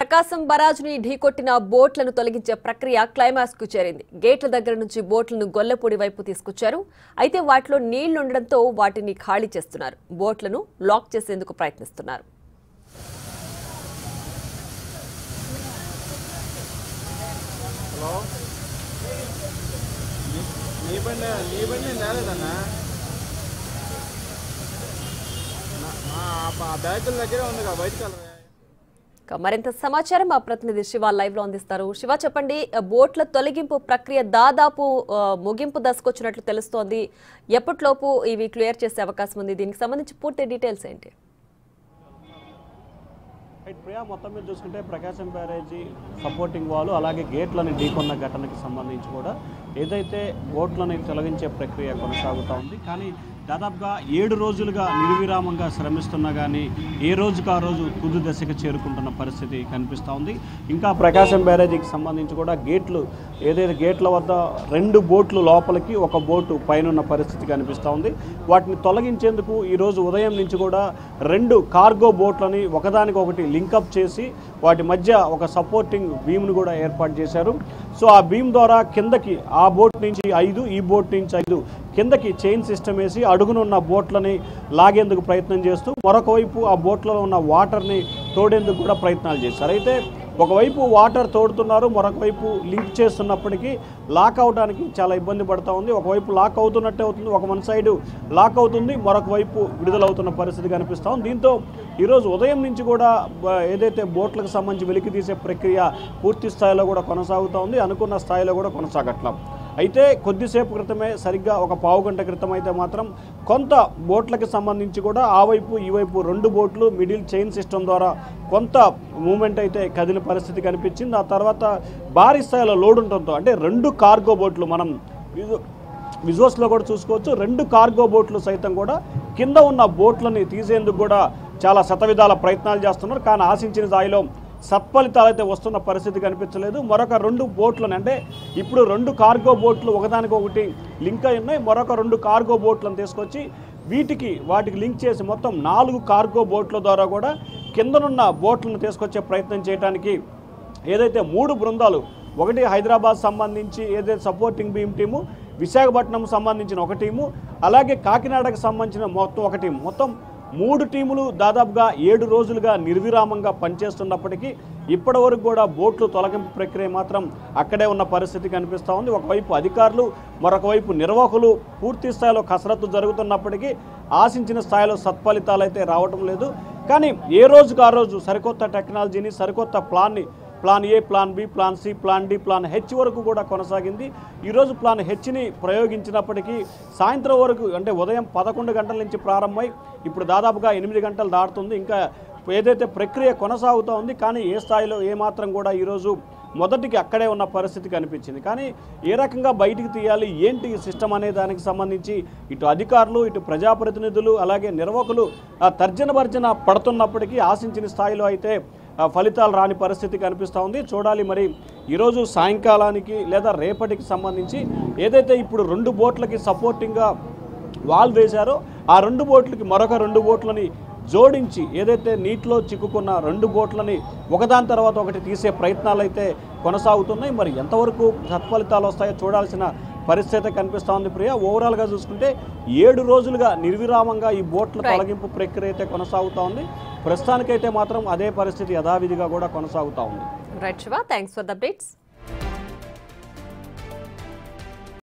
ప్రకాశం బరాజ్ని ఢీకొట్టిన బోట్లను తొలగించే ప్రక్రియ క్లైమాక్స్ కు చేరింది. గేట్ల దగ్గర నుంచి బోట్లను గొల్లపూడి వైపు తీసుకొచ్చారు. అయితే వాటిలో నీళ్లుండడంతో వాటిని ఖాళీ చేస్తున్నారు. బోట్లను లాక్ చేసేందుకు ప్రయత్నిస్తున్నారు. మరింత సమాచారం మా ప్రతినిధి శివ లైవ్ లో అందిస్తారు. శివ, చెప్పండి, బోట్ల తొలగింపు ప్రక్రియ దాదాపు ముగింపు దశకొచ్చినట్లు తెలుస్తోంది. ఎప్పటిలోపు ఇవి క్లియర్ చేసే అవకాశం ఉంది? దీనికి సంబంధించి పూర్తి డీటెయిల్స్ ఏంటి? ప్రియా, మొత్తం మీద చూసుకుంటే ప్రకాశం బ్యారేజీ సపోర్టింగ్ వాల్ అలాగే గేట్లను ఢీకొన్న ఘటనకి సంబంధించి కూడా ఏదైతే బోట్లను తొలగించే ప్రక్రియ కొనసాగుతూ ఉంది. కానీ దాదాపుగా 7 రోజులుగా నిర్విరామంగా శ్రమిస్తున్నా కానీ ఏ రోజుకు ఆ రోజు తుది దశకు చేరుకుంటున్న పరిస్థితి కనిపిస్తూ ఉంది. ఇంకా ప్రకాశం బ్యారేజీకి సంబంధించి కూడా ఏదైతే గేట్ల వద్ద 2 బోట్లు లోపలికి, 1 బోటు పైన పరిస్థితి కనిపిస్తూ ఉంది. వాటిని తొలగించేందుకు ఈరోజు ఉదయం నుంచి కూడా 2 కార్గో బోట్లని ఒకదానికొకటి లింకప్ చేసి వాటి మధ్య ఒక సపోర్టింగ్ బీమ్ను కూడా ఏర్పాటు చేశారు. సో ఆ బీమ్ ద్వారా కిందకి ఆ బోట్ నుంచి 5, ఈ బోట్ నుంచి 5 కిందకి చైన్ సిస్టమ్ వేసి అడుగునున్న బోట్లని లాగేందుకు ప్రయత్నం చేస్తూ మరొక వైపు ఆ బోట్లలో ఉన్న వాటర్ని తోడేందుకు కూడా ప్రయత్నాలు చేశారు. అయితే ఒకవైపు వాటర్ తోడుతున్నారు, మరొక వైపు లింక్ చేస్తున్నప్పటికీ లాక్ అవడానికి చాలా ఇబ్బంది పడుతూ ఉంది. ఒకవైపు లాక్ అవుతున్నట్టే అవుతుంది, ఒక సైడు లాక్ అవుతుంది, మరొక వైపు విడుదలవుతున్న పరిస్థితి కనిపిస్తూ ఉంది. దీంతో ఈరోజు ఉదయం నుంచి కూడా ఏదైతే బోట్లకు సంబంధించి వెలికి తీసే ప్రక్రియ పూర్తి స్థాయిలో కూడా కొనసాగుతూ ఉంది. అనుకున్న స్థాయిలో కూడా కొనసాగట్లం. అయితే కొద్దిసేపు క్రితమే, సరిగ్గా ఒక పావు గంట క్రితం అయితే మాత్రం కొంత బోట్లకు సంబంధించి కూడా ఆ వైపు ఈ వైపు 2 బోట్లు మిడిల్ చైన్ సిస్టమ్ ద్వారా కొంత మూమెంట్ అయితే కదిలిన పరిస్థితి కనిపించింది. ఆ తర్వాత భారీ స్థాయిలో లోడ్ ఉండటంతో, అంటే 2 కార్గో బోట్లు మనం విజువల్స్లో కూడా చూసుకోవచ్చు, 2 కార్గో బోట్లు సైతం కూడా కింద ఉన్న బోట్లని తీసేందుకు కూడా చాలా శతవిధాల ప్రయత్నాలు చేస్తున్నారు. కానీ ఆశించిన స్థాయిలో సత్ఫలితాలు అయితే వస్తున్న పరిస్థితి కనిపించలేదు. మరొక 2 బోట్లను, అంటే ఇప్పుడు 2 కార్గో బోట్లు ఒకదానికొకటి లింక్ అయి ఉన్నాయి. మరొక 2 కార్గో బోట్లను తీసుకొచ్చి వాటికి లింక్ చేసి మొత్తం 4 కార్గో బోట్ల ద్వారా కూడా కిందనున్న బోట్లను తీసుకొచ్చే ప్రయత్నం చేయడానికి ఏదైతే 3 బృందాలు, ఒకటి హైదరాబాద్ సంబంధించి ఏదైతే సపోర్టింగ్ బీమ్ టీము, విశాఖపట్నం సంబంధించిన 1 టీము, అలాగే కాకినాడకు సంబంధించిన మొత్తం 1 టీము, మొత్తం 3 టీములు దాదాపుగా 7 రోజులుగా నిర్విరామంగా పనిచేస్తున్నప్పటికీ ఇప్పటి వరకు కూడా బోట్లు తొలగింపు ప్రక్రియ మాత్రం అక్కడే ఉన్న పరిస్థితి కనిపిస్తూ ఉంది. ఒకవైపు అధికారులు, మరొక వైపు నిర్వాహకులు పూర్తి స్థాయిలో కసరత్తు జరుగుతున్నప్పటికీ ఆశించిన స్థాయిలో సత్ఫలితాలు అయితే రావటం లేదు. కానీ ఏ రోజుకు ఆ రోజు సరికొత్త టెక్నాలజీని, సరికొత్త plan A, plan B, plan C, plan D, plan H వరకు కూడా కొనసాగింది. ఈరోజు ప్లాన్ హెచ్ని ప్రయోగించినప్పటికీ సాయంత్రం వరకు, అంటే ఉదయం 11 గంటల నుంచి ప్రారంభమై ఇప్పుడు దాదాపుగా 8 గంటలు దాటుతుంది. ఇంకా ఏదైతే ప్రక్రియ కొనసాగుతూ ఉంది, కానీ ఏ స్థాయిలో ఏమాత్రం కూడా ఈరోజు మొదటికి అక్కడే ఉన్న పరిస్థితి కనిపించింది. కానీ ఏ రకంగా బయటికి తీయాలి, ఏంటి సిస్టమ్ అనే దానికి సంబంధించి ఇటు అధికారులు, ఇటు ప్రజాప్రతినిధులు, అలాగే నిర్వాహకులు తర్జన భర్జన పడుతున్నప్పటికీ ఆశించిన స్థాయిలో అయితే ఫలితాలు రాని పరిస్థితి కనిపిస్తూ ఉంది. చూడాలి మరి ఈరోజు సాయంకాలానికి లేదా రేపటికి సంబంధించి ఏదైతే ఇప్పుడు 2 బోట్లకి సపోర్టింగ్గా వాల్ వేశారో ఆ 2 బోట్లకి మరొక 2 బోట్లని జోడించి ఏదైతే నీటిలో చిక్కుకున్న 2 బోట్లని ఒకదాని తర్వాత ఒకటి తీసే ప్రయత్నాలు అయితే కొనసాగుతున్నాయి. మరి ఎంతవరకు సత్ఫలితాలు వస్తాయో చూడాల్సిన పరిస్థితి కనిపిస్తూ ఉంది. ప్రియా, ఓవరాల్గా చూసుకుంటే 7 రోజులుగా నిర్విరామంగా ఈ బోట్ల తొలగింపు ప్రక్రియ అయితే కొనసాగుతూ ఉంది. ప్రస్తుతానికైతే మాత్రం అదే పరిస్థితి యథావిధిగా కూడా కొనసాగుతూ ఉంది. Right Shiva, thanks for the updates.